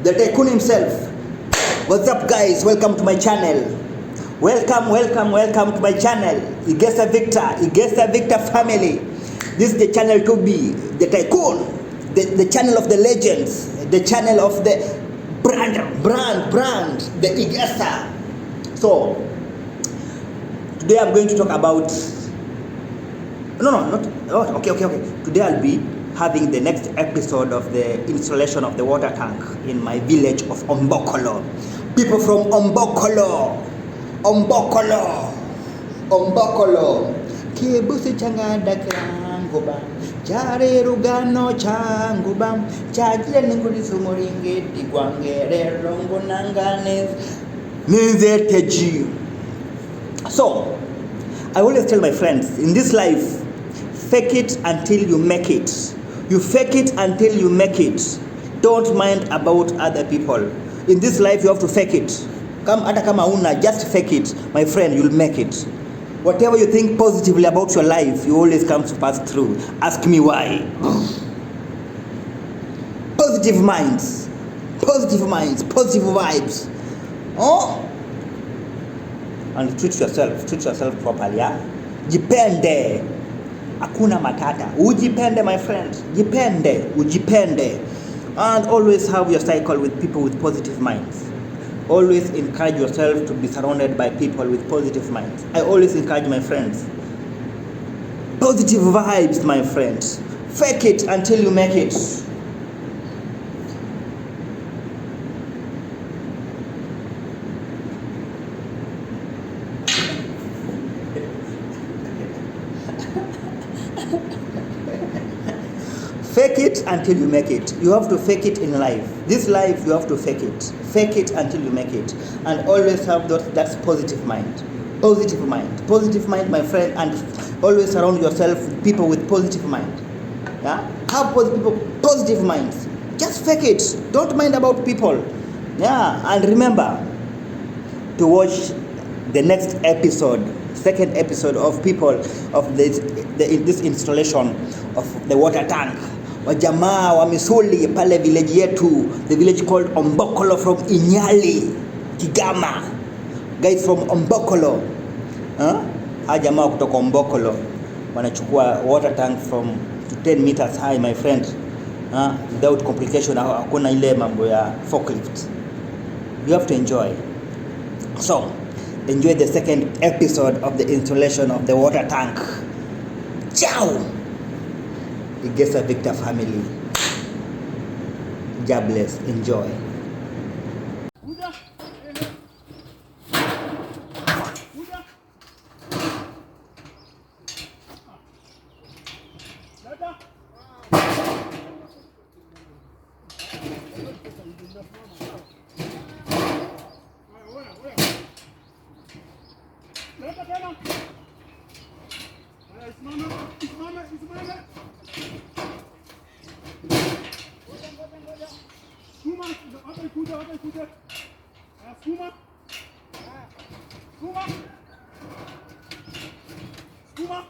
the tycoon himself. What's up, guys? Welcome to my channel. Welcome to my channel. Igesa Victor family. This is the channel to be the tycoon, the channel of the legends, the channel of the brand, the Igesa. So today I'm going to talk about Today I'll be having the next episode of the installation of the water tank in my village of Ombokolo. People from Ombokolo. Kibusi changada krangu ba, jare rugano changu ba, chajile ningudi sumuringe tigwangere rongo nanganes ninze teji. So I always tell my friends, in this life, fake it until you make it. You fake it until you make it. Don't mind about other people. In this life, you have to fake it. Just fake it, my friend, you'll make it. Whatever you think positively about your life, you always come to pass through. Ask me why. Positive minds, positive vibes. Oh? And treat yourself properly. Yeah? Jipende. Hakuna matata. Ujipende, my friend. Ujipende. And always have your cycle with people with positive minds. Always encourage yourself to be surrounded by people with positive minds. I always encourage my friends. Positive vibes, my friends. Fake it until you make it. Fake it until you make it. You have to fake it in life. This life, you have to fake it. Fake it until you make it. And always have that's positive mind. Positive mind, my friend. And always surround yourself with people with positive mind. Yeah? Have positive minds. Just fake it. Don't mind about people. Yeah. And remember to watch the next episode, second episode of people of this installation of the water tank. Wajamaa wa misuli pale village yetu, the village called Ombokolo from Inyali, Kigama. Guys from Ombokolo. Jamaa kutoka Ombokolo wanachukua water tank from 10 meters high, my friend. Without complication, hakuna ile mambo ya forklift. You have to enjoy. So, enjoy the second episode of the installation of the water tank. Ciao! Igesa Victor family. God bless. Enjoy. Skuma.